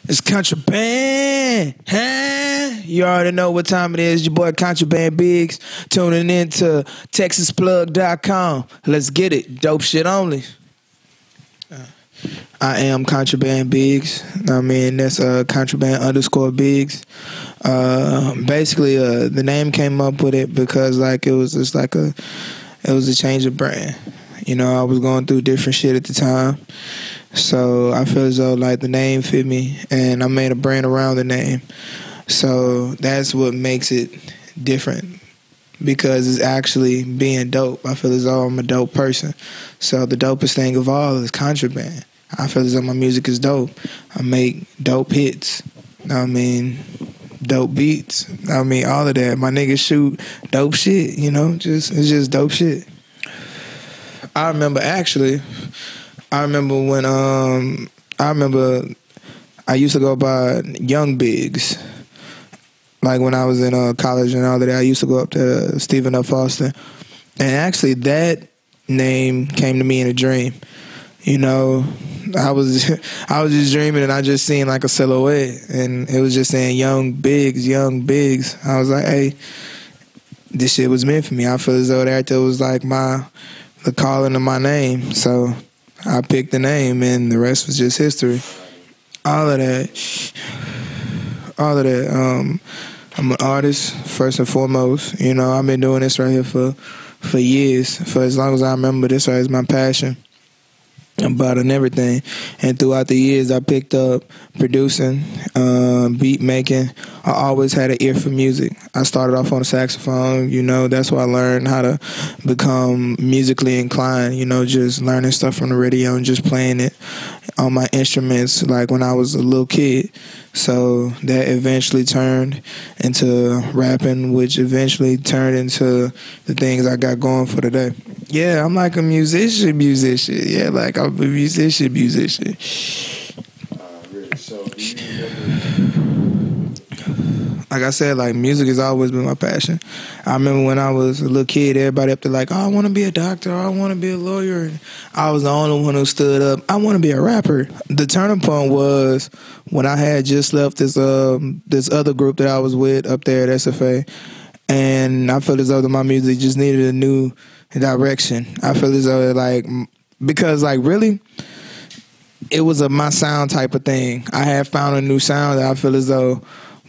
It's Contraband. Huh? You already know what time it is. Your boy Contraband Bigz tuning in to TexasPlug.com. Let's get it. Dope shit only. I am Contraband Bigz. I mean, that's Contraband_Bigz. Basically, the name came up with it because it was a change of brand. You know, I was going through different shit at the time. So I feel as though the name fit me, and I made a brand around the name. So that's what makes it different, because it's actually being dope. I feel as though I'm a dope person. So the dopest thing of all is contraband. I feel as though my music is dope. I make dope hits. I mean, dope beats. I mean, all of that. My niggas shoot dope shit, you know? It's just dope shit. I remember when I used to go by Young Bigz. Like when I was in college and all of that, I used to go up to Stephen F. Austin. And actually that name came to me in a dream. You know, I was just dreaming, and I just seen like a silhouette, and it was just saying Young Bigz, Young Bigz. I was like, hey, this shit was meant for me. I feel as though that was like the calling of my name. So I picked the name, and the rest was just history. All of that. I'm an artist, first and foremost. You know, I've been doing this right here for years. For as long as I remember, this right is my passion about and everything. And throughout the years, I picked up producing, beat making. I always had an ear for music. I started off on the saxophone. You know, that's where I learned how to become musically inclined. You know, just learning stuff from the radio and just playing it on my instruments like when I was a little kid. So that eventually turned into rapping, which eventually turned into the things I got going for today. Yeah, I'm like a musician. Yeah, like I'm a musician. Really? So do you like I said, like music has always been my passion. I remember when I was a little kid, everybody up there like, oh, I want to be a doctor, or I want to be a lawyer. And I was the only one who stood up. I want to be a rapper. The turning point was when I had just left this other group that I was with up there at SFA, and I felt as though that my music just needed a new direction. I feel as though because really, it was a my sound type of thing. I had found a new sound that I feel as though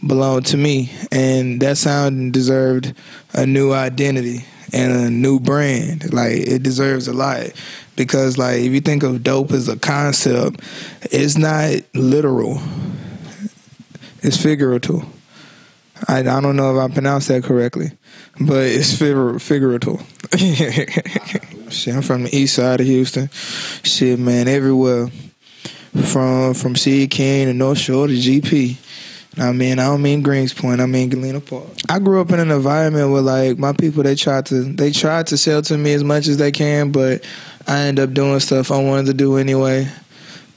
belonged to me, and that sound deserved a new identity and a new brand. Like, it deserves a lot, because if you think of dope as a concept, it's not literal, it's figurative. I don't know if I pronounced that correctly, but it's figurative. Shit, I'm from the east side of Houston. Shit, man, everywhere from Seed King to North Shore to GP. I don't mean Greens Point, I mean Galena Park. I grew up in an environment where my people, they tried to sell to me as much as they can, but I ended up doing stuff I wanted to do anyway.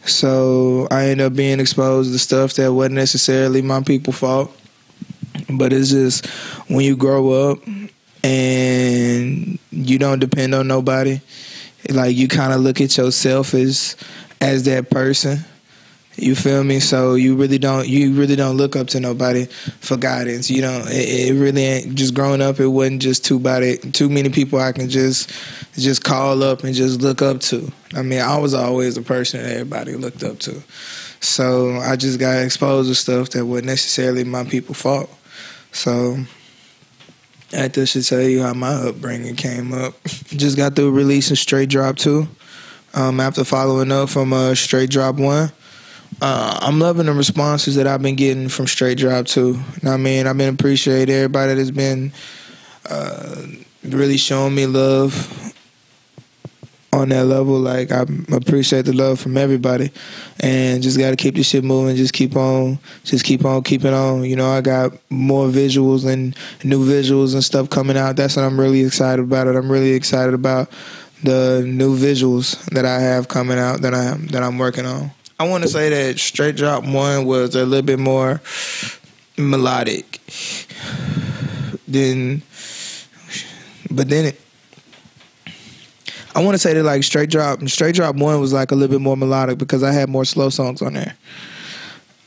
So I ended up being exposed to stuff that wasn't necessarily my people's fault. But it's just when you grow up and you don't depend on nobody, you kind of look at yourself as that person. You feel me? So you really don't look up to nobody for guidance. You don't. It really ain't. Just growing up, it wasn't just too many people I can just call up and just look up to. I mean, I was always a person that everybody looked up to. So I just got exposed to stuff that wasn't necessarily my people's fault. So that should tell you how my upbringing came up. Just got through releasing Straight Drop 2. After following up from Straight Drop 1. I'm loving the responses that I've been getting from Straight Drop 2. I've been appreciating everybody that's been really showing me love on that level. I appreciate the love from everybody, and just got to keep this shit moving. Just keep on keeping on. You know, I got more visuals and new visuals and stuff coming out. That's what I'm really excited about. I'm really excited about the new visuals that I have coming out that I'm working on. I want to say that Straight Drop 1 was a little bit more melodic I want to say that Straight Drop 1 was a little bit more melodic because I had more slow songs on there.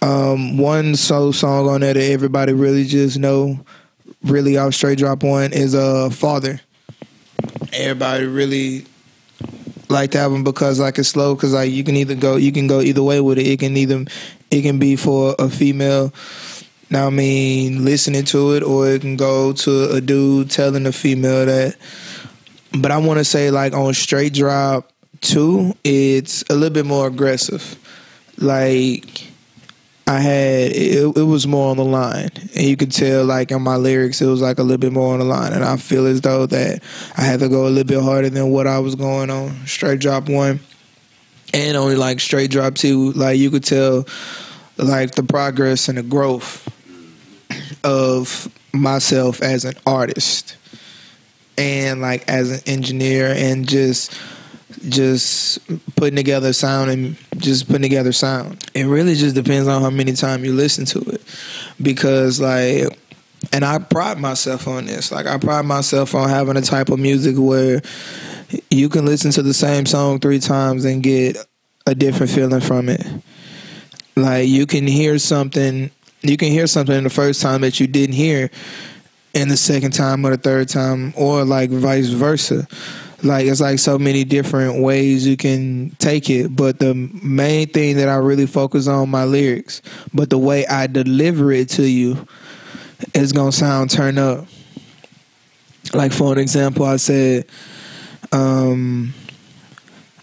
One soul song on there that everybody really just know, really off Straight Drop One, is Father. Everybody really like that one because like it's slow, because like you can go either way with it. It can be for a female, now I mean, listening to it, or it can go to a dude telling a female that. But I want to say like on Straight Drop 2, it's a little bit more aggressive. Like it was more on the line, and you could tell like in my lyrics it was like a little bit more on the line, and I feel as though that I had to go a little bit harder than what I was going on Straight Drop 1, and only like Straight Drop 2. Like you could tell like the progress and the growth of myself as an artist and like as an engineer, and just putting together sound and just putting together sound. It really just depends on how many times you listen to it, because like, and I pride myself on this. Like I pride myself on having a type of music where you can listen to the same song 3 times and get a different feeling from it. Like you can hear something in the first time that you didn't hear in the second time or the third time, or like vice versa. Like it's like so many different ways you can take it, but the main thing that I really focus on my lyrics, but the way I deliver it to you is gonna sound turn up. Like for an example, I said,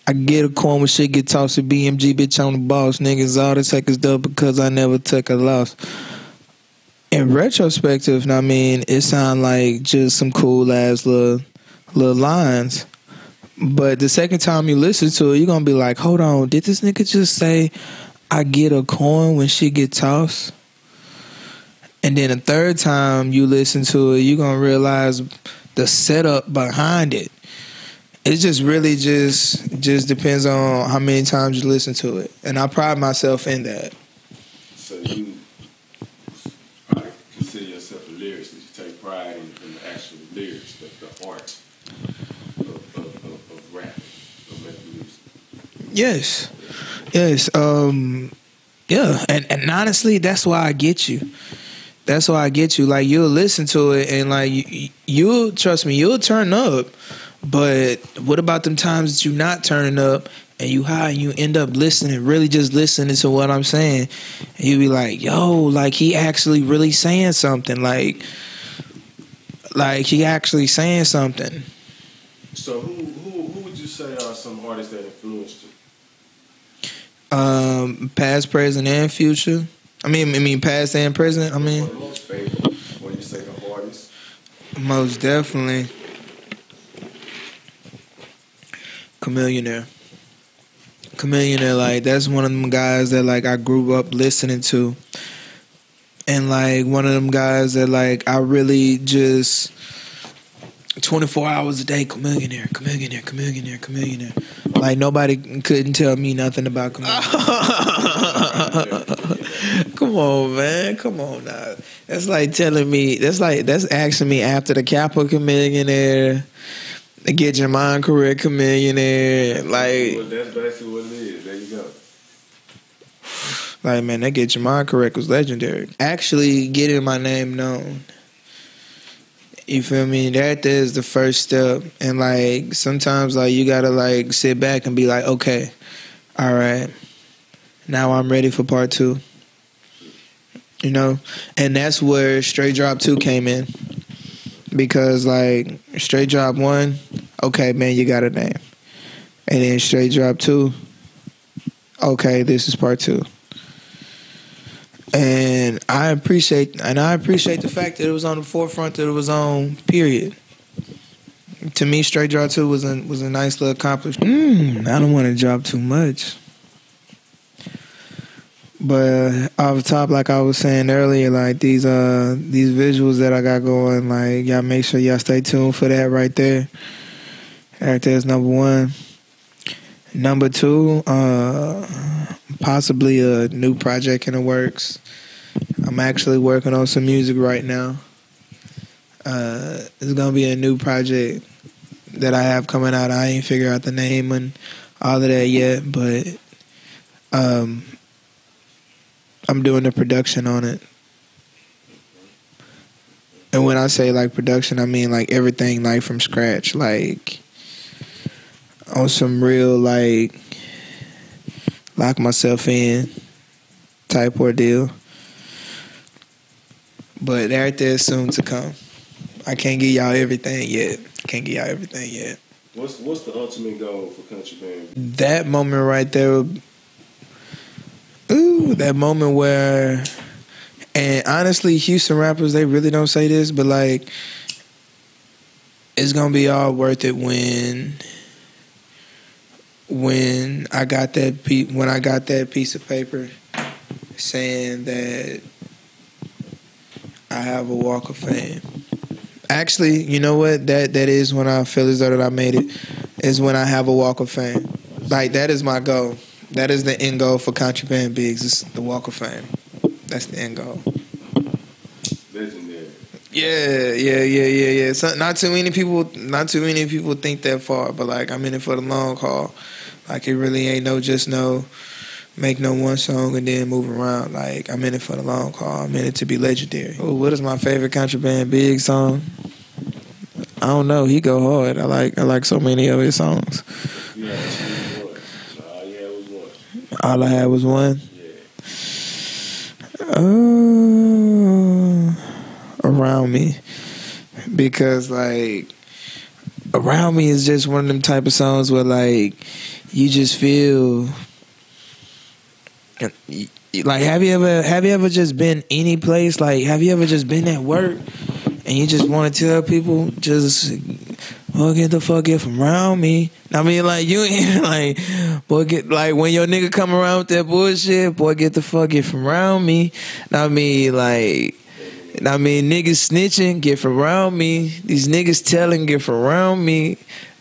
I get a coin when shit get tossed to BMG, bitch, I'm the boss. Niggas all the take is dope because I never took a loss. In retrospective, I mean, it sound like just some cool ass little lines. But the second time you listen to it, you're gonna be like, hold on, did this nigga just say I get a coin when shit get tossed? And then the third time you listen to it, you're gonna realize the setup behind it. It just really just depends on how many times you listen to it. And I pride myself in that. So you probably consider yourself a lyricist. You take pride in the actual lyrics, the art of rap, of making music. Yes. Yeah. And honestly, that's why I get you. That's why I get you. Like you'll listen to it and like you'll trust me, you'll turn up. But what about them times that you're not turning up and you high and you end up listening, really just listening to what I'm saying, and you be like, yo, like he actually really saying something, like he actually saying something. So who would you say are some artists that influenced you? Past, present, and future. I mean past and present. I mean, What are the most favorite? When you say the artists, most definitely Chamillionaire, like that's one of them guys that like I grew up listening to, and like one of them guys that like I really just 24 hours a day, Chamillionaire. Like nobody couldn't tell me nothing about Chamillionaire. Come on, man. Come on now. That's like telling me. That's asking me after the Kappa Chamillionaire. Get your mind correct, Chamillionaire. Like, well, that's basically what it is. There you go. Like, man, that Get Your Mind Correct was legendary. Actually, getting my name known. You feel me? That is the first step. And, like, sometimes, like, you gotta, like, sit back and be like, okay, all right, now I'm ready for part 2. You know? And that's where Straight Drop 2 came in. Because, like, Straight Drop 1, okay, man, you got a name. And then Straight Drop 2, okay, this is part 2. And I appreciate the fact that it was on the forefront that it was on, period. To me, Straight Drop 2 was a nice little accomplishment. I don't want to drop too much. But off the top, like I was saying earlier, like these visuals that I got going, like y'all make sure y'all stay tuned for that right there. Right there's number 1. Number 2, possibly a new project in the works. I'm actually working on some music right now. It's gonna be a new project that I have coming out. I ain't figured out the name and all of that yet, but I'm doing the production on it. And when I say like production, I mean like everything like from scratch, like on some real like lock myself in type ordeal. But everything's soon to come. I can't give y'all everything yet. What's the ultimate goal for Contraband? That moment right there. That moment where, and honestly, Houston rappers, they really don't say this, but like, it's gonna be all worth it when I got that piece of paper saying that I have a Walk of Fame. Actually, you know what? That is when I feel as though that I made it. Is when I have a Walk of Fame. Like, that is my goal. That is the end goal for Contraband Bigz. It's the Walk of Fame. That's the end goal. Legendary. Yeah. So, not too many people think that far, but like, I'm in it for the long haul. Like, it really ain't make no one song and then move around. Like, I'm in it for the long haul. I'm in it to be legendary. Oh, what is my favorite Contraband Bigz song? I don't know. He go hard. I like so many of his songs. Yeah, all you had was one. All I had was one? Yeah. Around Me. Because like, Around Me is just one of them type of songs where like, you just feel like, have you ever just been any place? Like, have you ever just been at work and you just want to tell people, just get the fuck from around me? I mean, like, you ain't like, boy, get, like, when your nigga come around with that bullshit, boy, get the fuck from around me. I mean, niggas snitching, get from around me. These niggas telling, get from around me.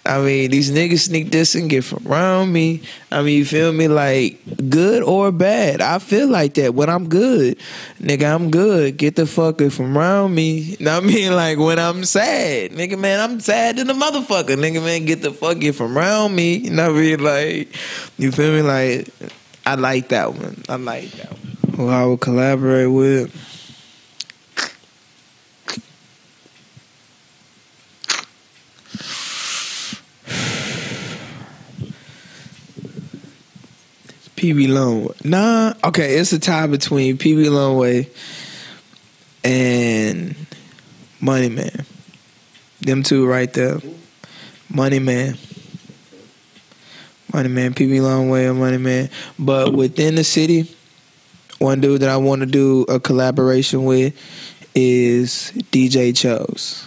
I mean, these niggas sneak this and get from around me. I mean, you feel me? Like, good or bad. I feel like that when I'm good. Nigga, I'm good. Get the fuck from around me. I mean, like, when I'm sad. Nigga, man, I'm sad than the motherfucker. Nigga, man, get the fuck from around me. You know what I mean? Like, you feel me? Like, I like that one. Who I would collaborate with? PB Longway. Nah, okay, it's a tie between PB Longway and Money Man. Them two right there. Money Man, PB Longway and Money Man. But within the city, one dude that I want to do a collaboration with is DJ Chose.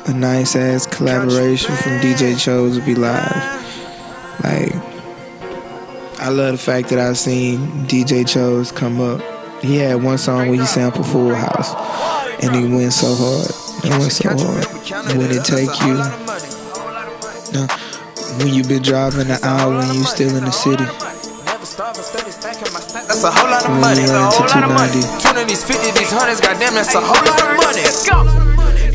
A nice ass collaboration from DJ Chose would be live. Like, I love the fact that I've seen DJ Chose come up. He had one song where he sampled Full House, and he went so hard. When it take you, when you been driving an hour and you still in the city. That's a whole lot of money. That's a whole lot of money. 20 these 50 these hundreds, goddamn, that's a whole lot of money. Let's go.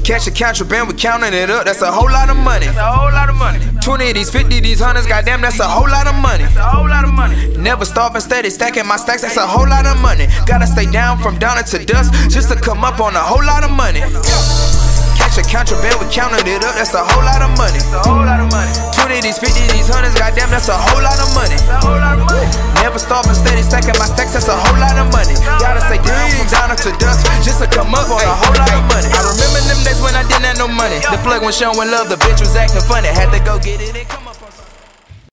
Catch a contraband, we counting it up. That's a whole lot of money. That's a whole lot of money. 20 these 50 these hundreds, goddamn, that's a whole lot of money. That's a whole lot of money. Never starving, steady stacking my stacks. That's a whole lot of money. Gotta stay down from dawn to dusk just to come up on a whole lot of money. Catch a contraband, we counting it up. That's a whole lot of money. That's a whole lot of money. 20 these 50 these hundreds, goddamn, that's a whole lot of money. That's a whole lot of money. Never starving, steady stacking my stacks. That's a whole lot of money. Gotta stay down from dawn to dusk just to come up on a whole lot of money. I remember them days when I didn't have no money. The plug was showing love, the bitch was acting funny. Had to go get it and come on.